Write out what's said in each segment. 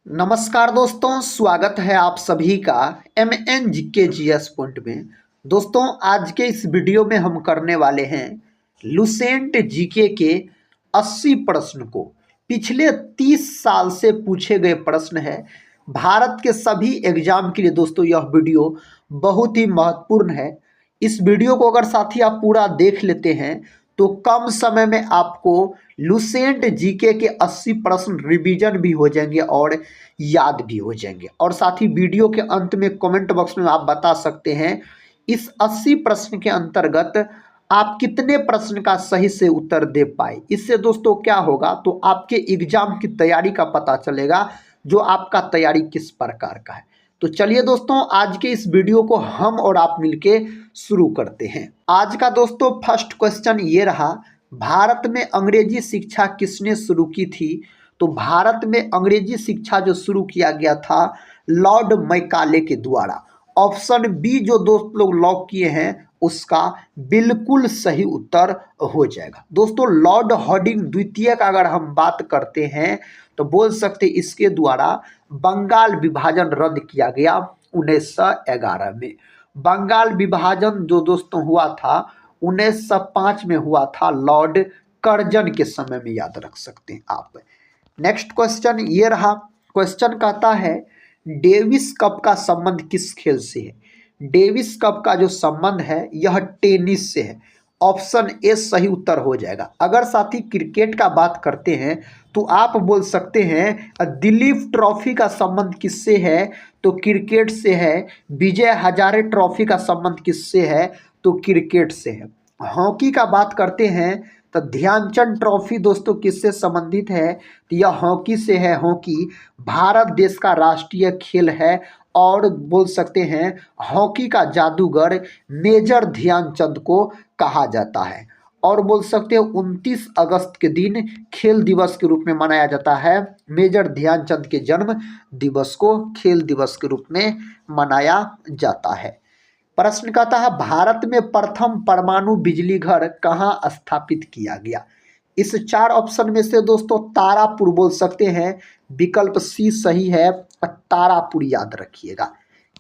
नमस्कार दोस्तों, स्वागत है आप सभी का M N GK GS point में। दोस्तों, आज के इस वीडियो में हम करने वाले हैं लुसेंट जीके के 80 प्रश्न को पिछले 30 साल से पूछे गए प्रश्न है। भारत के सभी एग्जाम के लिए दोस्तों यह वीडियो बहुत ही महत्वपूर्ण है। इस वीडियो को अगर साथी आप पूरा देख लेते हैं तो कम समय में आपको लुसेंट जीके के 80 प्रश्न रिवीजन भी हो जाएंगे और याद भी हो जाएंगे। और साथ ही वीडियो के अंत में कमेंट बॉक्स में आप बता सकते हैं इस 80 प्रश्न के अंतर्गत आप कितने प्रश्न का सही से उत्तर दे पाए। इससे दोस्तों क्या होगा, तो आपके एग्जाम की तैयारी का पता चलेगा जो आपका तैयारी किस प्रकार का है। तो चलिए दोस्तों, आज के इस वीडियो को हम और आप मिलके शुरू करते हैं। आज का दोस्तों फर्स्ट क्वेश्चन ये रहा, भारत में अंग्रेजी शिक्षा किसने शुरू की थी। तो भारत में अंग्रेजी शिक्षा जो शुरू किया गया था लॉर्ड मैकाले के द्वारा। ऑप्शन बी जो दोस्त लोग लॉक किए हैं उसका बिल्कुल सही उत्तर हो जाएगा। दोस्तों, लॉर्ड हार्डिंग द्वितीय का अगर हम बात करते हैं तो बोल सकते इसके द्वारा बंगाल विभाजन रद्द किया गया 1911 में। बंगाल विभाजन जो दोस्तों हुआ था 1905 में हुआ था, लॉर्ड कर्जन के समय में, याद रख सकते हैं आप। नेक्स्ट क्वेश्चन ये रहा, क्वेश्चन कहता है डेविस कप का संबंध किस खेल से है। डेविस कप का जो संबंध है यह टेनिस से है। ऑप्शन ए सही उत्तर हो जाएगा। अगर साथी क्रिकेट का बात करते हैं तो आप बोल सकते हैं दिलीप ट्रॉफी का संबंध किससे है, तो क्रिकेट से है। विजय हजारे ट्रॉफी का संबंध किससे है, तो क्रिकेट से है। हॉकी का बात करते हैं तो ध्यानचंद ट्रॉफी दोस्तों किससे संबंधित है, तो यह हॉकी से है। हॉकी भारत देश का राष्ट्रीय खेल है और बोल सकते हैं हॉकी का जादूगर मेजर ध्यानचंद को कहा जाता है। और बोल सकते हैं 29 अगस्त के दिन खेल दिवस के रूप में मनाया जाता है। मेजर ध्यानचंद के जन्म दिवस को खेल दिवस के रूप में मनाया जाता है। प्रश्न कहता है भारत में प्रथम परमाणु बिजली घर कहाँ स्थापित किया गया। इस चार ऑप्शन में से दोस्तों तारापुर बोल सकते हैं, विकल्प सी सही है, तारापुर याद रखिएगा।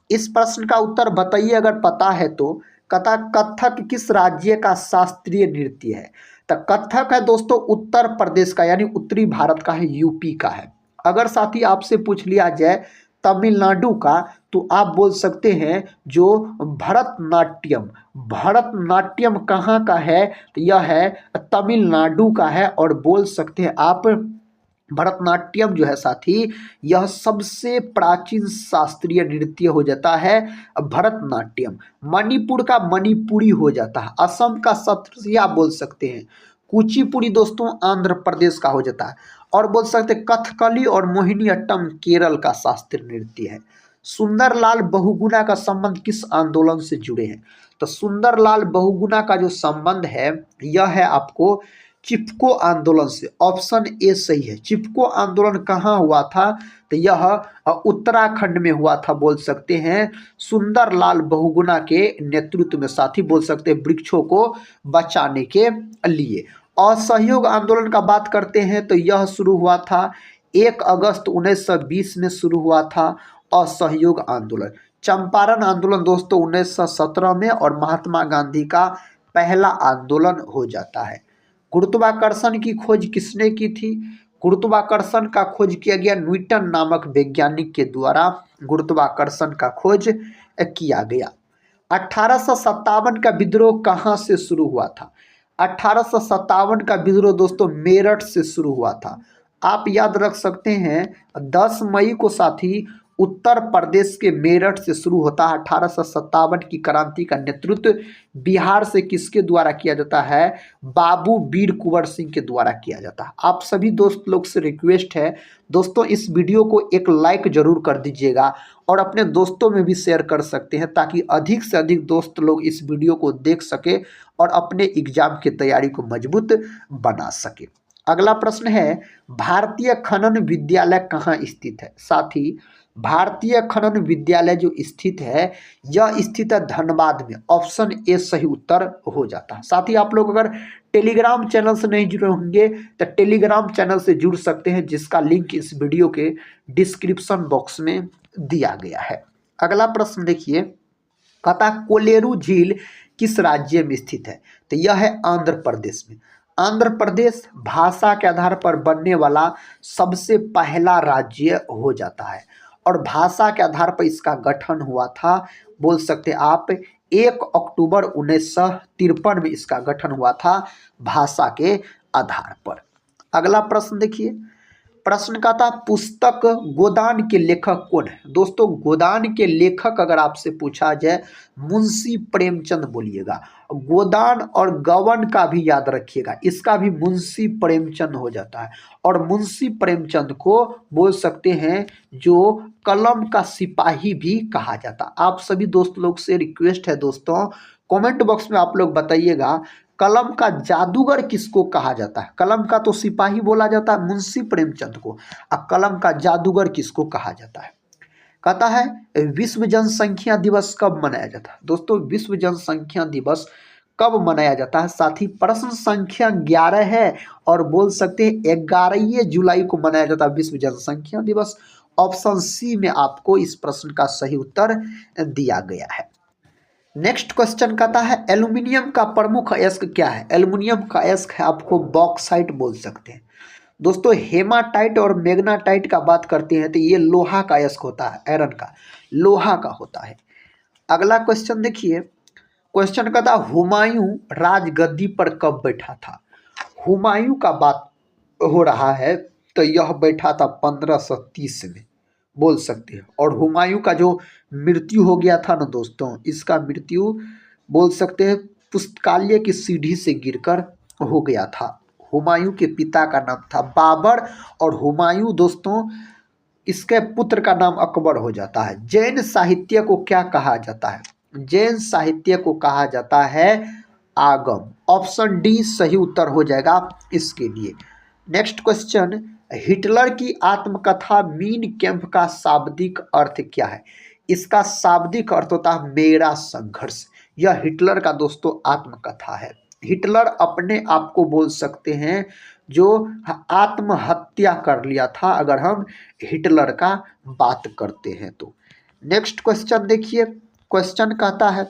इस प्रश्न का उत्तर बताइए अगर पता है तो। कथा कथक किस राज्य का शास्त्रीय नृत्य है। तो कथक है दोस्तों उत्तर प्रदेश का, यानी उत्तरी भारत का है, यूपी का है। अगर साथी आपसे पूछ लिया जाए तमिलनाडु का, तो आप बोल सकते हैं जो भरतनाट्यम। भरतनाट्यम कहाँ का है, तो यह है तमिलनाडु का है। और बोल सकते हैं आप भरतनाट्यम जो है साथी यह सबसे प्राचीन शास्त्रीय नृत्य हो जाता है भरतनाट्यम। मणिपुर का मणिपुरी हो जाता है। असम का सत्रिया बोल सकते हैं। कुचिपुड़ी दोस्तों आंध्र प्रदेश का हो जाता है। और बोल सकते हैं कथकली और मोहिनीअट्टम केरल का शास्त्रीय नृत्य है। सुंदरलाल बहुगुणा का संबंध किस आंदोलन से जुड़े हैं। तो सुंदरलाल बहुगुणा का जो संबंध है यह है आपको चिपको आंदोलन से। ऑप्शन ए सही है। चिपको आंदोलन कहाँ हुआ था, तो यह उत्तराखंड में हुआ था। बोल सकते हैं सुंदरलाल बहुगुणा के नेतृत्व में, साथी बोल सकते हैं वृक्षों को बचाने के लिए। असहयोग आंदोलन का बात करते हैं तो यह शुरू हुआ था 1 अगस्त 1920 में शुरू हुआ था असहयोग आंदोलन। चंपारण आंदोलन दोस्तों 1917 में, और महात्मा गांधी का पहला आंदोलन हो जाता है। गुरुत्वाकर्षण की खोज किसने की थी। गुरुत्वाकर्षण का खोज किया गया न्यूटन नामक वैज्ञानिक के द्वारा गुरुत्वाकर्षण का खोज किया गया। 1857 का विद्रोह कहाँ से शुरू हुआ था। 1857 का विद्रोह दोस्तों मेरठ से शुरू हुआ था। आप याद रख सकते हैं 10 मई को साथी उत्तर प्रदेश के मेरठ से शुरू होता है। 1857 की क्रांति का नेतृत्व बिहार से किसके द्वारा किया जाता है, बाबू वीर कुंवर सिंह के द्वारा किया जाता है। आप सभी दोस्त लोग से रिक्वेस्ट है दोस्तों इस वीडियो को एक लाइक जरूर कर दीजिएगा और अपने दोस्तों में भी शेयर कर सकते हैं ताकि अधिक से अधिक दोस्त लोग इस वीडियो को देख सके और अपने एग्जाम की तैयारी को मजबूत बना सके। अगला प्रश्न है भारतीय खनन विद्यालय कहाँ स्थित है। साथी भारतीय खनन विद्यालय जो स्थित है यह स्थित है धनबाद में। ऑप्शन ए सही उत्तर हो जाता है। साथ ही आप लोग अगर टेलीग्राम चैनल से नहीं जुड़े होंगे तो टेलीग्राम चैनल से जुड़ सकते हैं, जिसका लिंक इस वीडियो के डिस्क्रिप्शन बॉक्स में दिया गया है। अगला प्रश्न देखिए, कहता कोलेरू झील किस राज्य में स्थित है। तो यह है आंध्र प्रदेश में। आंध्र प्रदेश भाषा के आधार पर बनने वाला सबसे पहला राज्य हो जाता है और भाषा के आधार पर इसका गठन हुआ था। बोल सकते आप 1 अक्टूबर 1953 में इसका गठन हुआ था भाषा के आधार पर। अगला प्रश्न देखिए, प्रश्न का था पुस्तक गोदान के लेखक कौन है। दोस्तों गोदान के लेखक अगर आपसे पूछा जाए मुंशी प्रेमचंद बोलिएगा। गोदान और गवन का भी याद रखिएगा, इसका भी मुंशी प्रेमचंद हो जाता है। और मुंशी प्रेमचंद को बोल सकते हैं जो कलम का सिपाही भी कहा जाता। आप सभी दोस्त लोग से रिक्वेस्ट है दोस्तों, कमेंट बॉक्स में आप लोग बताइएगा कलम का जादूगर किसको कहा जाता है। कलम का तो सिपाही बोला जाता है मुंशी प्रेमचंद को, अब कलम का जादूगर किसको कहा जाता है। कहता है विश्व जनसंख्या दिवस कब मनाया जाता है। दोस्तों विश्व जनसंख्या दिवस कब मनाया जाता है। साथ ही प्रश्न संख्या 11 है और बोल सकते हैं 11 जुलाई को मनाया जाता है विश्व जनसंख्या दिवस। ऑप्शन सी में आपको इस प्रश्न का सही उत्तर दिया गया है। नेक्स्ट क्वेश्चन कहता है एल्यूमिनियम का प्रमुख अयस्क क्या है। एल्यूमिनियम का अयस्क है आपको बॉक्साइट बोल सकते हैं। दोस्तों हेमाटाइट और मैग्नाटाइट का बात करते हैं तो ये लोहा का अयस्क होता है, आयरन का, लोहा का होता है। अगला क्वेश्चन देखिए, क्वेश्चन कहता है हुमायूं राजगद्दी पर कब बैठा था। हुमायूं का बात हो रहा है तो यह बैठा था 1530 में बोल सकते हैं। और हुमायूं का जो मृत्यु हो गया था ना दोस्तों, इसका मृत्यु बोल सकते हैं पुस्तकालय की सीढ़ी से गिरकर हो गया था। हुमायूं के पिता का नाम था बाबर और हुमायूं दोस्तों इसके पुत्र का नाम अकबर हो जाता है। जैन साहित्य को क्या कहा जाता है। जैन साहित्य को कहा जाता है आगम। ऑप्शन डी सही उत्तर हो जाएगा इसके लिए। नेक्स्ट क्वेश्चन, हिटलर की आत्मकथा मीन कैंप का शाब्दिक अर्थ क्या है। इसका शाब्दिक अर्थ होता है मेरा संघर्ष। यह हिटलर का दोस्तों आत्मकथा है। हिटलर अपने आप को बोल सकते हैं जो आत्महत्या कर लिया था अगर हम हिटलर का बात करते हैं तो। नेक्स्ट क्वेश्चन देखिए, क्वेश्चन कहता है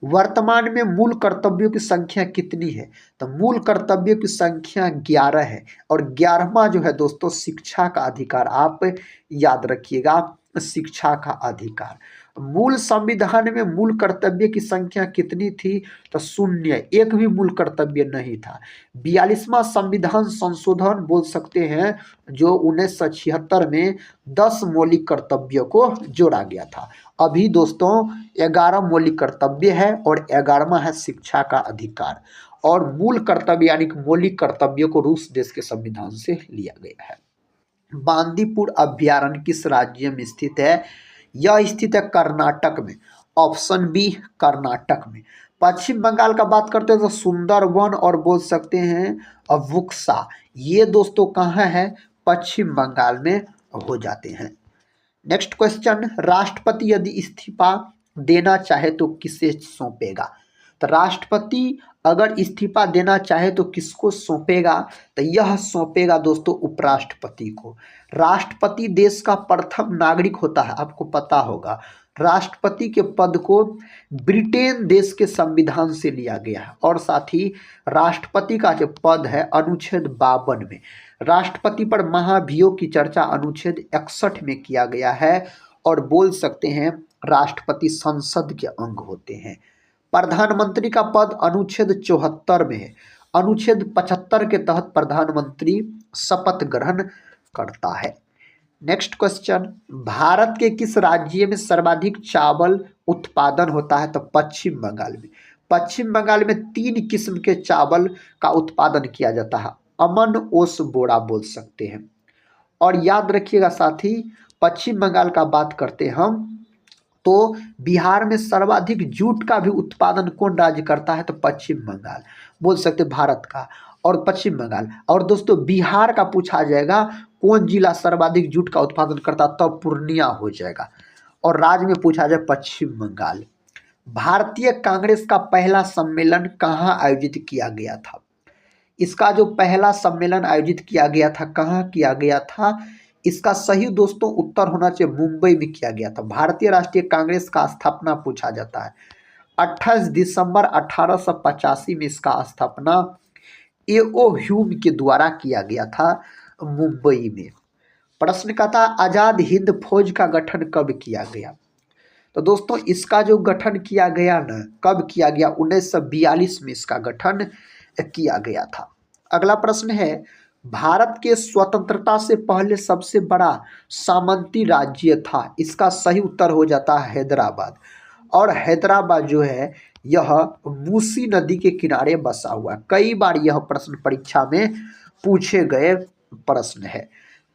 वर्तमान में मूल कर्तव्यों की संख्या कितनी है। तो मूल कर्तव्यों की संख्या 11 है और 11वां जो है दोस्तों शिक्षा का अधिकार। आप याद रखिएगा शिक्षा का अधिकार। मूल संविधान में मूल कर्तव्य की संख्या कितनी थी तो 0, एक भी मूल कर्तव्य नहीं था। 42वां संविधान संशोधन बोल सकते हैं जो 1976 में 10 मौलिक कर्तव्यों को जोड़ा गया था। अभी दोस्तों 11 मौलिक कर्तव्य है और 11वां है शिक्षा का अधिकार। और मूल कर्तव्य यानी कि मौलिक कर्तव्यों को रूस देश के संविधान से लिया गया है। बांदीपुर अभ्यारण्य किस राज्य में स्थित है। यह स्थित है कर्नाटक में। ऑप्शन बी कर्नाटक में। पश्चिम बंगाल का बात करते हैं तो सुंदरवन और बोल सकते हैं बुक्सा, ये दोस्तों कहाँ है पश्चिम बंगाल में हो जाते हैं। नेक्स्ट क्वेश्चन, राष्ट्रपति यदि इस्तीफा देना चाहे तो किसे सौंपेगा। तो राष्ट्रपति अगर इस्तीफा देना चाहे तो किसको सौंपेगा तो यह सौंपेगा दोस्तों उपराष्ट्रपति को। राष्ट्रपति देश का प्रथम नागरिक होता है, आपको पता होगा। राष्ट्रपति के पद को ब्रिटेन देश के संविधान से लिया गया है। और साथ ही राष्ट्रपति का जो पद है अनुच्छेद 52 में, राष्ट्रपति पर महाभियोग की चर्चा अनुच्छेद 61 में किया गया है। और बोल सकते हैं राष्ट्रपति संसद के अंग होते हैं। प्रधानमंत्री का पद अनुच्छेद 74 में है। अनुच्छेद 75 के तहत प्रधानमंत्री शपथ ग्रहण करता है। नेक्स्ट क्वेश्चन, भारत के किस राज्य में सर्वाधिक चावल उत्पादन होता है तो पश्चिम बंगाल में। पश्चिम बंगाल में 3 किस्म के चावल का उत्पादन किया जाता है, अमन ओस बोरा बोल सकते हैं। और याद रखिएगा साथी पश्चिम बंगाल का बात करते हैं हम तो बिहार में सर्वाधिक जूट का भी उत्पादन कौन राज्य करता है तो पश्चिम बंगाल बोल सकते भारत का। और पश्चिम बंगाल। और दोस्तों बिहार का पूछा जाएगा कौन जिला सर्वाधिक जूट का उत्पादन करता, तब पूर्णिया हो जाएगा। और राज्य में पूछा जाए पश्चिम बंगाल। भारतीय कांग्रेस का पहला सम्मेलन कहाँ आयोजित किया गया था? इसका जो पहला सम्मेलन आयोजित किया गया था कहाँ किया गया था? इसका सही दोस्तों उत्तर होना चाहिए मुंबई में किया गया था। भारतीय राष्ट्रीय कांग्रेस का स्थापना पूछा जाता है 28 दिसंबर 1885 में इसका स्थापना एओ ह्यूम के द्वारा किया गया था मुंबई में। प्रश्न का था आजाद हिंद फौज का गठन कब किया गया? तो दोस्तों इसका जो गठन किया गया ना, कब किया गया? 1942 में इसका गठन किया गया था। अगला प्रश्न है भारत के स्वतंत्रता से पहले सबसे बड़ा सामंती राज्य था। इसका सही उत्तर हो जाता है हैदराबाद। और हैदराबाद जो है यह मूसी नदी के किनारे बसा हुआ है। कई बार यह प्रश्न परीक्षा में पूछे गए प्रश्न है।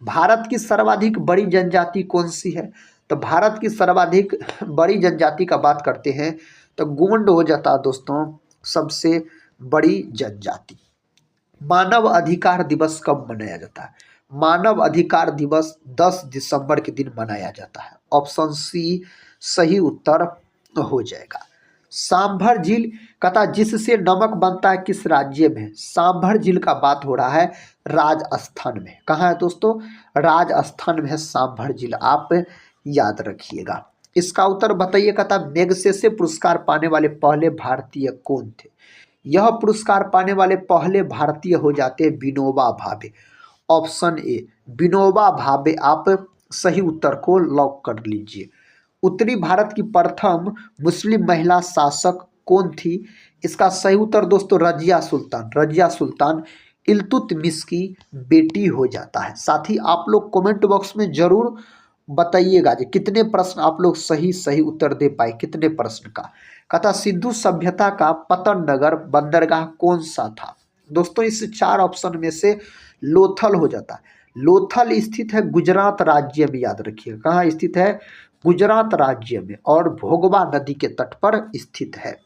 भारत की सर्वाधिक बड़ी जनजाति कौन सी है? तो भारत की सर्वाधिक बड़ी जनजाति का बात करते हैं तो गोंड हो जाता है दोस्तों सबसे बड़ी जनजाति। मानव अधिकार दिवस कब मनाया जाता है? मानव अधिकार दिवस 10 दिसंबर के दिन मनाया जाता है। ऑप्शन सी सही उत्तर हो जाएगा। सांभर झील कथा जिससे नमक बनता है किस राज्य में? सांभर झील का बात हो रहा है राजस्थान में। कहाँ है दोस्तों? राजस्थान में है सांभर झील, आप याद रखिएगा। इसका उत्तर बताइए कथा मैग्सेसे पुरस्कार पाने वाले पहले भारतीय कौन थे? यह पुरस्कार पाने वाले पहले भारतीय हो जाते हैं विनोबा भावे। ऑप्शन ए विनोबा भावे आप सही उत्तर को लॉक कर लीजिए। उत्तरी भारत की प्रथम मुस्लिम महिला शासक कौन थी? इसका सही उत्तर दोस्तों रजिया सुल्तान। रजिया सुल्तान इल्तुतमिश की बेटी हो जाता है। साथ ही आप लोग कमेंट बॉक्स में जरूर बताइएगा कि कितने प्रश्न आप लोग सही उत्तर दे पाए, कितने प्रश्न का। कथा सिंधु सभ्यता का पतन नगर बंदरगाह कौन सा था? दोस्तों इस 4 ऑप्शन में से लोथल हो जाता है। लोथल स्थित है गुजरात राज्य में, याद रखिए कहाँ स्थित है? गुजरात राज्य में। और भोगवा नदी के तट पर स्थित है।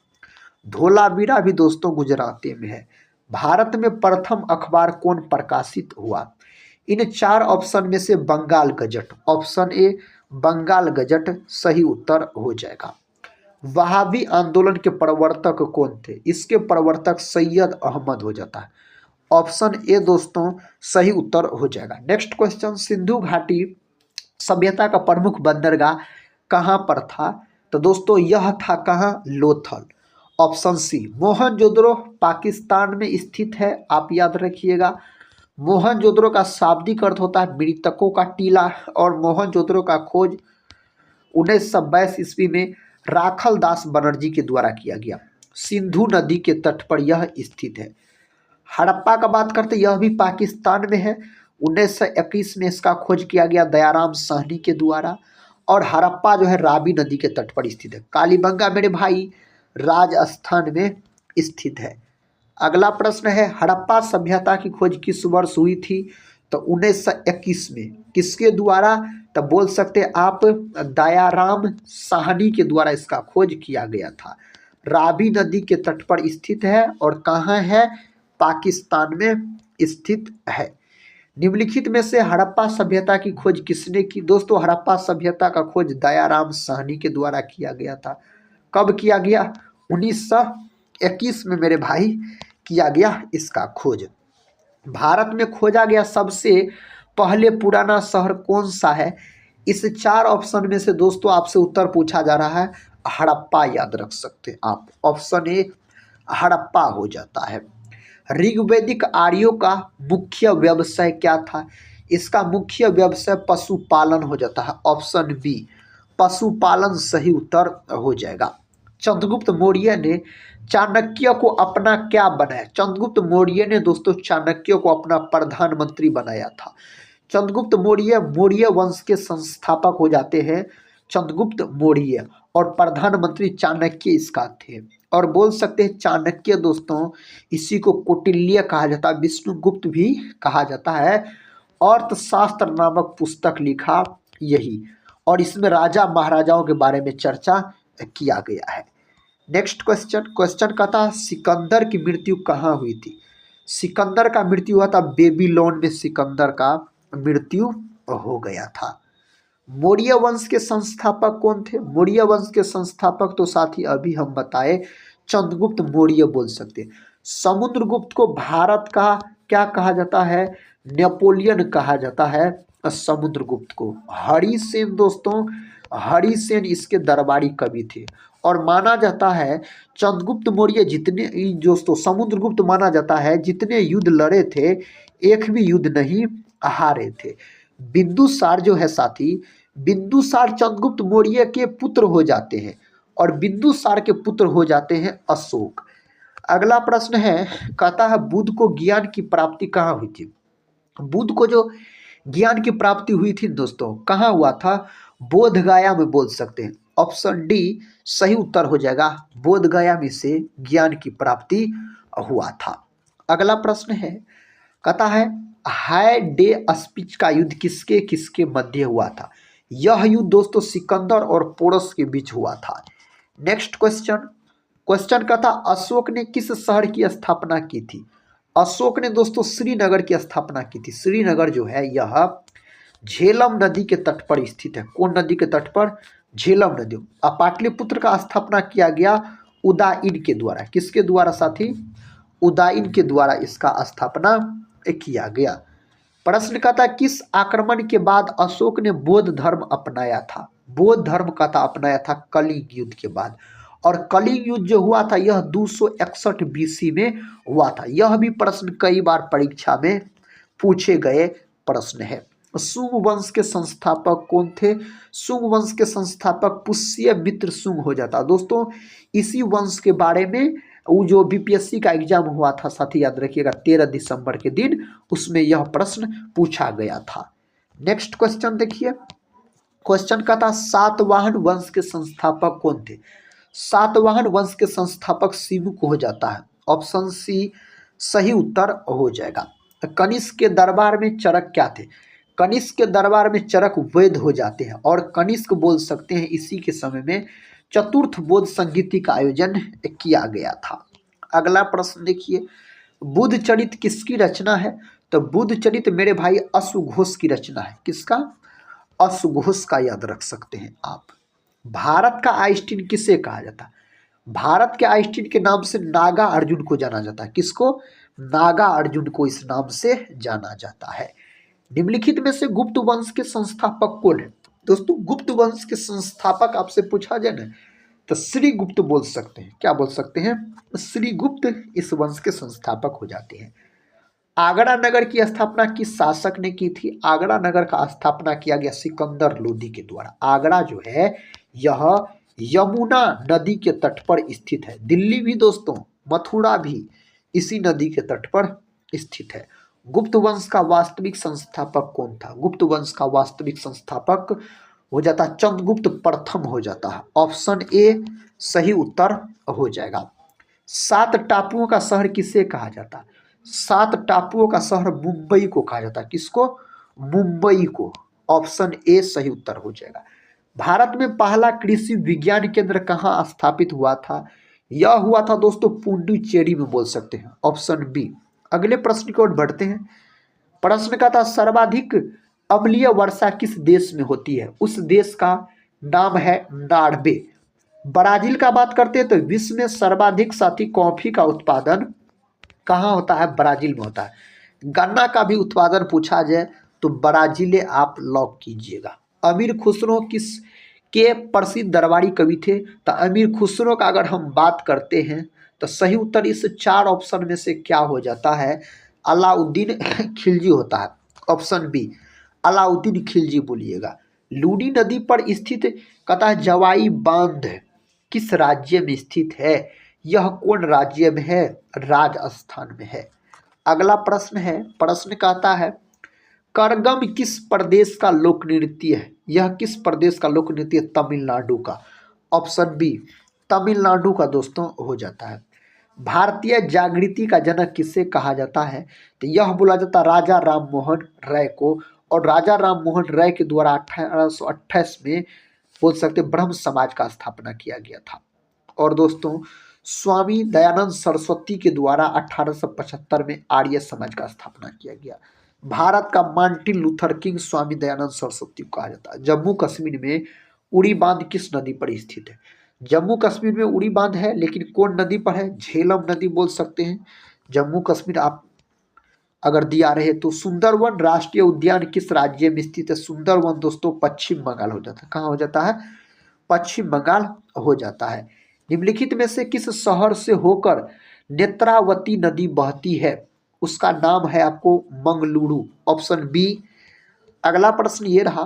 धोलावीरा भी दोस्तों गुजरात में है। भारत में प्रथम अखबार कौन प्रकाशित हुआ? इन 4 ऑप्शन में से Bengal gazette. Option A Bengal gazette सही उत्तर हो जाएगा। वहाबी आंदोलन के प्रवर्तक कौन थे? इसके प्रवर्तक सैयद अहमद हो जाता है। ऑप्शन ए दोस्तों सही उत्तर हो जाएगा। नेक्स्ट क्वेश्चन सिंधु घाटी सभ्यता का प्रमुख बंदरगाह कहाँ पर था? तो दोस्तों यह था कहाँ? लोथल। ऑप्शन सी मोहनजोदड़ो पाकिस्तान में स्थित है, आप याद रखिएगा। मोहनजोदड़ो का शाब्दिक अर्थ होता है मृतकों का टीला। और मोहनजोदड़ो का खोज 1922 ईस्वी में राखल दास बनर्जी के द्वारा किया गया। सिंधु नदी के तट पर यह स्थित है। हड़प्पा का बात करते यह भी पाकिस्तान में है। 1921 में इसका खोज किया गया दयाराम साहनी के द्वारा। और हड़प्पा जो है रावी नदी के तट पर स्थित है। कालीबंगा मेरे भाई राजस्थान में स्थित है। अगला प्रश्न है हड़प्पा सभ्यता की खोज किस वर्ष हुई थी? तो 1921 में। किसके द्वारा? तो बोल सकते आप दयाराम साहनी के द्वारा इसका खोज किया गया था। रावी नदी के तट पर स्थित है और कहाँ है? पाकिस्तान में स्थित है। निम्नलिखित में से हड़प्पा सभ्यता की खोज किसने की? दोस्तों हड़प्पा सभ्यता का खोज दयाराम साहनी के द्वारा किया गया था। कब किया गया? 1921 में मेरे भाई किया गया इसका खोज। भारत में खोजा गया सबसे पहले पुराना शहर कौन सा है? इस 4 ऑप्शन में से दोस्तों आपसे उत्तर पूछा जा रहा है हड़प्पा, याद रख सकते हैं आप। ऑप्शन ए हड़प्पा हो जाता है। ऋग्वैदिक आर्यों का मुख्य व्यवसाय क्या था? इसका मुख्य व्यवसाय पशुपालन हो जाता है। ऑप्शन बी पशुपालन सही उत्तर हो जाएगा। चंद्रगुप्त मौर्य ने चाणक्य को अपना क्या बनाया? चंद्रगुप्त मौर्य ने दोस्तों चाणक्य को अपना प्रधानमंत्री बनाया था। चंद्रगुप्त मौर्य मौर्य वंश के संस्थापक हो जाते हैं चंद्रगुप्त मौर्य। और प्रधानमंत्री चाणक्य इसका थे। और बोल सकते हैं चाणक्य दोस्तों इसी को कौटिल्य कहा जाता है, विष्णुगुप्त भी कहा जाता है। अर्थशास्त्र नामक पुस्तक लिखा यही। और इसमें राजा महाराजाओं के बारे में चर्चा किया गया है। नेक्स्ट क्वेश्चन का था सिकंदर की मृत्यु कहाँ हुई थी? सिकंदर का मृत्यु हुआ था, बेबीलोन में सिकंदर का मृत्यु हो गया था। मौर्य वंश के संस्थापक कौन थे? मौर्य वंश के संस्थापक तो साथी अभी हम बताए, चंद्रगुप्त मौर्य बोल सकते हैं। समुद्रगुप्त को भारत का क्या कहा जाता है? नेपोलियन कहा जाता है समुद्रगुप्त को। हरिसेन दोस्तों, हरिसेन इसके दरबारी कवि थे और माना जाता है चंद्रगुप्त मौर्य जितने दोस्तों समुद्रगुप्त माना जाता है जितने युद्ध लड़े थे एक भी युद्ध नहीं हारे थे। बिंदुसार जो है साथी, बिंदुसार चंद्रगुप्त मौर्य के पुत्र हो जाते हैं और बिंदुसार के पुत्र हो जाते हैं अशोक। अगला प्रश्न है, कहता है बुद्ध को ज्ञान की प्राप्ति कहाँ हुई थी? बुद्ध को जो ज्ञान की प्राप्ति हुई थी दोस्तों कहाँ हुआ था? बोध गया में बोल सकते हैं। ऑप्शन डी सही उत्तर हो जाएगा, बोध गया में से ज्ञान की प्राप्ति हुआ था। अगला प्रश्न है, कहता है हाय डे स्पीच का युद्ध किसके किसके मध्य हुआ था? यह युद्ध दोस्तों सिकंदर और पोरस के बीच हुआ था। नेक्स्ट क्वेश्चन कहता अशोक ने किस शहर की स्थापना की थी? अशोक ने दोस्तों श्रीनगर की स्थापना की थी। श्रीनगर जो है यह झेलम नदी के तट पर स्थित है। कौन नदी के तट पर? झेलम नदी। पाटलिपुत्र का स्थापना किया गया उदाइन के द्वारा। किसके द्वारा साथी? उदाइन के द्वारा इसका स्थापना किया गया। प्रश्न कहता है किस आक्रमण के बाद अशोक ने बौद्ध धर्म अपनाया था? बौद्ध धर्म कहता अपनाया था कलिंग युद्ध के बाद। और कलिंग युद्ध जो हुआ था यह 261 बीसी में हुआ था। यह भी प्रश्न कई बार परीक्षा में पूछे गए प्रश्न है। शुंग वंश के संस्थापक कौन थे? शुंग वंश के संस्थापक पुष्यमित्र शुंग हो जाता। दोस्तों इसी वंश के बारे में वो जो बीपीएससी का एग्जाम हुआ था साथी याद रखिएगा 13 दिसंबर के दिन, उसमें यह प्रश्न पूछा गया था। नेक्स्ट क्वेश्चन देखिए, क्वेश्चन का था सातवाहन वंश के संस्थापक कौन थे? सातवाहन वंश के संस्थापक सिमुक हो जाता है। ऑप्शन सी सही उत्तर हो जाएगा। कनिष्क के दरबार में चरक क्या थे? कनिष्क के दरबार में चरक वैद्य हो जाते हैं और कनिष्क बोल सकते हैं इसी के समय में चतुर्थ बौद्ध संगीति का आयोजन किया गया था। अगला प्रश्न देखिए, बुद्ध चरित किसकी रचना है? तो बुद्ध चरित मेरे भाई अश्वघोष की रचना है। किसका? अश्वघोष का याद रख सकते हैं आप। भारत का आइंस्टीन किसे कहा जाता है? भारत के आइंस्टीन के नाम से नागा अर्जुन को जाना जाता है। किसको? नागा अर्जुन को इस नाम से जाना जाता है। निम्नलिखित में से गुप्त वंश के संस्थापक कौन है? दोस्तों गुप्त वंश के संस्थापक आपसे पूछा जाए ना तो श्रीगुप्त बोल सकते हैं। क्या बोल सकते हैं? श्रीगुप्त इस वंश के संस्थापक हो जाते हैं। आगरा नगर की स्थापना किस शासक ने की थी? आगरा नगर का स्थापना किया गया सिकंदर लोदी के द्वारा। आगरा जो है यह यमुना नदी के तट पर स्थित है। दिल्ली भी दोस्तों, मथुरा भी इसी नदी के तट पर स्थित है। गुप्त वंश का वास्तविक संस्थापक कौन था? गुप्त वंश का वास्तविक संस्थापक हो जाता चंद्रगुप्त प्रथम हो जाता है। ऑप्शन ए सही उत्तर हो जाएगा। 7 टापुओं का शहर किसे कहा जाता? 7 टापुओं का शहर मुंबई को कहा जाता है। किसको? मुंबई को। ऑप्शन ए सही उत्तर हो जाएगा। भारत में पहला कृषि विज्ञान केंद्र कहाँ स्थापित हुआ था? यह हुआ था दोस्तों पुडुचेरी में बोल सकते हैं। Option B. अगले प्रश्न की ओर बढ़ते हैं। प्रश्न का था सर्वाधिक अम्लीय वर्षा किस देश में होती है? उस देश का नाम है नॉर्वे। ब्राजील का बात करते हैं तो विश्व में सर्वाधिक साथी कॉफी का उत्पादन कहाँ होता है? ब्राजील में होता है। गन्ना का भी उत्पादन पूछा जाए तो ब्राजील आप लॉक कीजिएगा। अमीर खुसरो किस के प्रसिद्ध दरबारी कवि थे? तो अमीर खुसरो का अगर हम बात करते हैं तो सही उत्तर इस 4 ऑप्शन में से क्या हो जाता है? अलाउद्दीन खिलजी होता है। ऑप्शन बी अलाउद्दीन खिलजी बोलिएगा। लूनी नदी पर स्थित कहता है जवाई बांध किस राज्य में स्थित है? यह कौन राज्य में है? राजस्थान में है। अगला प्रश्न है, प्रश्न कहता है करगम किस प्रदेश का लोक नृत्य है? यह किस प्रदेश का लोक नृत्य है? तमिलनाडु का। ऑप्शन बी तमिलनाडु का दोस्तों हो जाता है। भारतीय जागृति का जनक किसे कहा जाता है? तो यह बोला जाता राजा राम मोहन राय को। और राजा राम मोहन राय के द्वारा 1828 में बोल सकते ब्रह्म समाज का स्थापना किया गया था। और दोस्तों स्वामी दयानंद सरस्वती के द्वारा 1875 में आर्य समाज का स्थापना किया गया। भारत का Martin Luther king Swami Dayanand Saraswati को कहा जाता है। जम्मू कश्मीर में उड़ी बांध किस नदी पर स्थित है? जम्मू कश्मीर में उड़ी बांध है, लेकिन कौन नदी पर है? झेलम नदी बोल सकते हैं। जम्मू कश्मीर आप अगर दिया रहे तो सुंदरवन राष्ट्रीय उद्यान किस राज्य में स्थित है? सुंदरवन दोस्तों पश्चिम बंगाल हो जाता है। कहाँ हो जाता है? पश्चिम बंगाल हो जाता है। निम्नलिखित में से किस शहर से होकर नेत्रावती नदी बहती है? उसका नाम है आपको मंगलुरु, ऑप्शन बी। अगला प्रश्न ये रहा,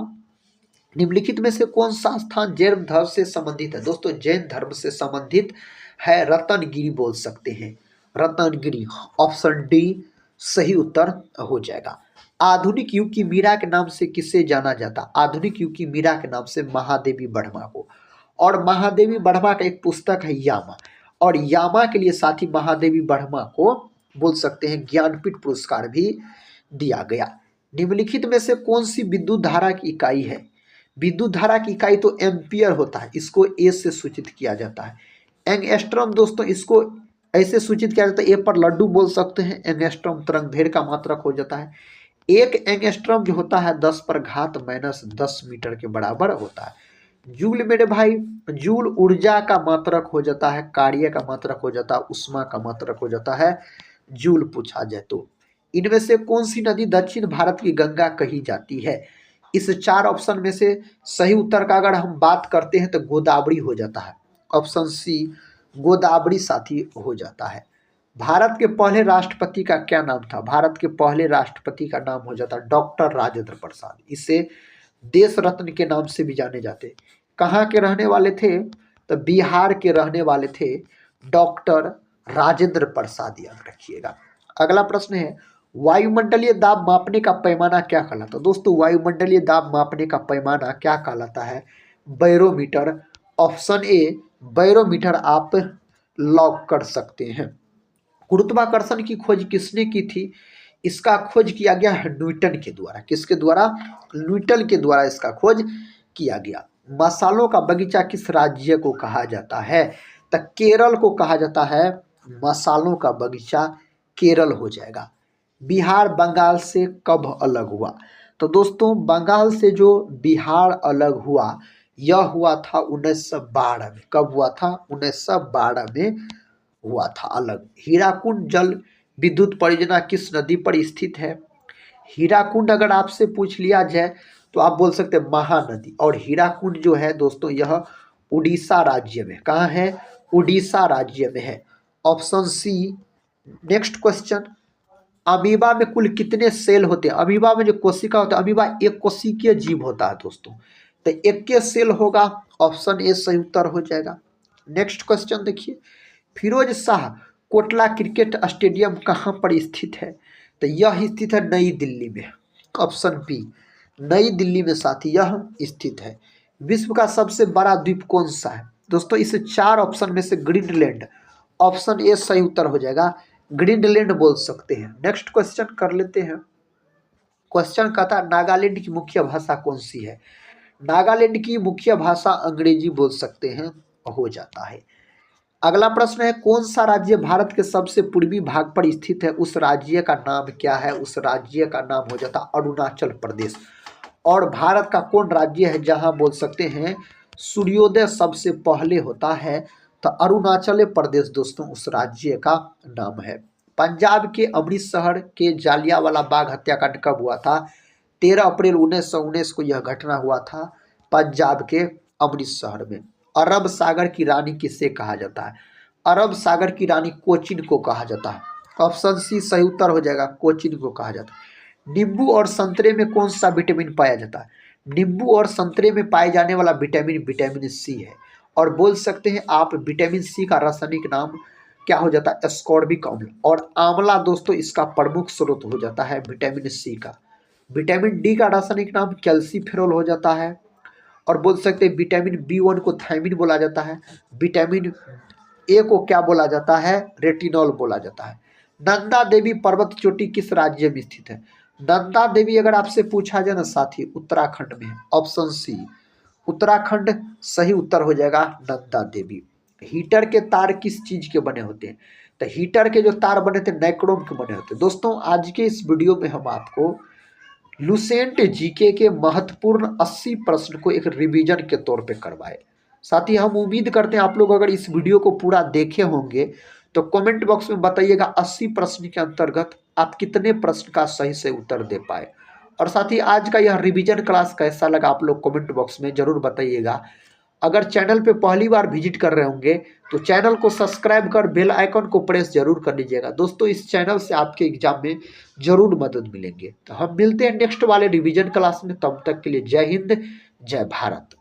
निम्नलिखित में से कौन सा स्थान जैन धर्म से संबंधित है? दोस्तों जैन धर्म से संबंधित है रतनगिरी बोल सकते हैं, रतनगिरी, ऑप्शन डी सही उत्तर हो जाएगा। आधुनिक युग की मीरा के नाम से किसे जाना जाता? आधुनिक युग की मीरा के नाम से महादेवी वर्मा को। और महादेवी वर्मा का एक पुस्तक है यामा, और यामा के लिए साथ ही महादेवी वर्मा को बोल सकते हैं ज्ञानपीठ पुरस्कार भी दिया गया। निम्नलिखित में से कौन सी विद्युत धारा की इकाई है? विद्युत धारा की इकाई तो एम्पियर होता है, इसको ए से सूचित किया जाता है। एंगस्ट्रॉम दोस्तों इसको ऐसे सूचित किया जाता है, ए पर लड्डू बोल सकते हैं। एंगस्ट्रॉम तरंग दैर्घ्य का मात्रक हो जाता है। एक एंगस्ट्रॉम जो होता है 10⁻⁻10 मीटर के बराबर होता है। जूल मेरे भाई, जूल ऊर्जा का मात्रक हो जाता है, कार्य का मात्रक हो जाता है, उष्मा का मात्रक हो जाता है, जूल पूछा जाए तो। इनमें से कौन सी नदी दक्षिण भारत की गंगा कही जाती है? इस चार ऑप्शन में से सही उत्तर का अगर हम बात करते हैं तो गोदावरी हो जाता है, ऑप्शन सी गोदावरी साथी हो जाता है। भारत के पहले राष्ट्रपति का क्या नाम था? भारत के पहले राष्ट्रपति का नाम हो जाता है डॉक्टर राजेंद्र प्रसाद। इसे देश रत्न के नाम से भी जाने जाते। कहाँ के रहने वाले थे? तो बिहार के रहने वाले थे डॉक्टर राजेंद्र प्रसाद, याद रखिएगा। अगला प्रश्न है, वायुमंडलीय दाब मापने का पैमाना क्या कहलाता है? दोस्तों वायुमंडलीय दाब मापने का पैमाना क्या कहलाता है? बैरोमीटर, ऑप्शन ए बैरोमीटर आप लॉक कर सकते हैं। गुरुत्वाकर्षण की खोज किसने की थी? इसका खोज किया गया है न्यूटन के द्वारा। किसके द्वारा? न्यूटन के द्वारा इसका खोज किया गया। मसालों का बगीचा किस राज्य को कहा जाता है? तो केरल को कहा जाता है मसालों का बगीचा, केरल हो जाएगा। बिहार बंगाल से कब अलग हुआ? तो दोस्तों बंगाल से जो बिहार अलग हुआ यह हुआ था 1912 में। कब हुआ था? 1912 में हुआ था अलग। हीराकुंड जल विद्युत परियोजना किस नदी पर स्थित है? हीराकुंड अगर आपसे पूछ लिया जाए तो आप बोल सकते हैं महानदी। और हीराकुंड जो है दोस्तों यह उड़ीसा राज्य में, कहाँ है? उड़ीसा राज्य में है, option C. Next question, amoeba में कुल कितने सेल होते हैं? अमीबा में जो कोशिका होता है, अमीबा एक कोशिकीय जीव होता है दोस्तों, तो एक के सेल होगा, ऑप्शन ए सही उत्तर हो जाएगा। नेक्स्ट क्वेश्चन देखिए, फिरोज शाह कोटला क्रिकेट स्टेडियम कहाँ पर स्थित है? तो यह स्थित है नई दिल्ली में, ऑप्शन बी नई दिल्ली में साथी यह स्थित है। विश्व का सबसे बड़ा द्वीप कौन सा है? दोस्तों इस चार ऑप्शन में से ग्रीनलैंड, ऑप्शन ए सही उत्तर हो जाएगा, ग्रीनलैंड बोल सकते हैं। नेक्स्ट क्वेश्चन कर लेते हैं। क्वेश्चन कहता है नागालैंड की मुख्य भाषा कौन सी है? नागालैंड की मुख्य भाषा अंग्रेजी बोल सकते हैं, हो जाता है। अगला प्रश्न है, कौन सा राज्य भारत के सबसे पूर्वी भाग पर स्थित है? उस राज्य का नाम क्या है? उस राज्य का नाम हो जाता अरुणाचल प्रदेश। और भारत का कौन राज्य है जहां बोल सकते हैं सूर्योदय सबसे पहले होता है? तो अरुणाचल प्रदेश दोस्तों उस राज्य का नाम है। पंजाब के अमृतसर के जालियांवाला बाग हत्याकांड कब हुआ था? 13 अप्रैल 1919 को यह घटना हुआ था पंजाब के अमृतसर में। अरब सागर की रानी किसे कहा जाता है? अरब सागर की रानी कोचिन को कहा जाता है, ऑप्शन सी सही उत्तर हो जाएगा, कोचिन को कहा जाता है। नींबू और संतरे में कौन सा विटामिन पाया जाता है? नींबू और संतरे में पाए जाने वाला विटामिन विटामिन सी है। और बोल सकते हैं आप विटामिन सी का रासायनिक नाम क्या हो जाता है? एस्कॉर्बिक अम्ल। और आंवला दोस्तों इसका प्रमुख स्रोत हो जाता है विटामिन सी का। विटामिन डी का रासायनिक नाम कैल्सीफेरॉल हो जाता है। और बोल सकते हैं विटामिन बी1 को थायमिन बोला जाता है, विटामिन ए को क्या बोला जाता है? रेटिनॉल बोला जाता है। नंदा देवी पर्वत चोटी किस राज्य में स्थित है? नंदा देवी अगर आपसे पूछा जाए ना साथी उत्तराखंड में है, ऑप्शन सी उत्तराखंड सही उत्तर हो जाएगा नंदा देवी। हीटर के तार किस चीज के बने होते हैं? तो हीटर के जो तार बने थे नाइक्रोम के बने होते हैं। दोस्तों आज के इस वीडियो में हम आपको लुसेंट जीके के महत्वपूर्ण 80 प्रश्न को एक रिवीजन के तौर पे करवाए। साथ ही हम उम्मीद करते हैं आप लोग अगर इस वीडियो को पूरा देखे होंगे तो कमेंट बॉक्स में बताइएगा 80 प्रश्न के अंतर्गत आप कितने प्रश्न का सही से उत्तर दे पाए। और साथ ही आज का यह रिवीजन क्लास कैसा लगा आप लोग कमेंट बॉक्स में जरूर बताइएगा। अगर चैनल पे पहली बार विजिट कर रहे होंगे तो चैनल को सब्सक्राइब कर बेल आइकन को प्रेस जरूर कर लीजिएगा। दोस्तों इस चैनल से आपके एग्जाम में जरूर मदद मिलेंगे। तो हम मिलते हैं नेक्स्ट वाले रिवीजन क्लास में, तब तक के लिए जय हिंद जय भारत।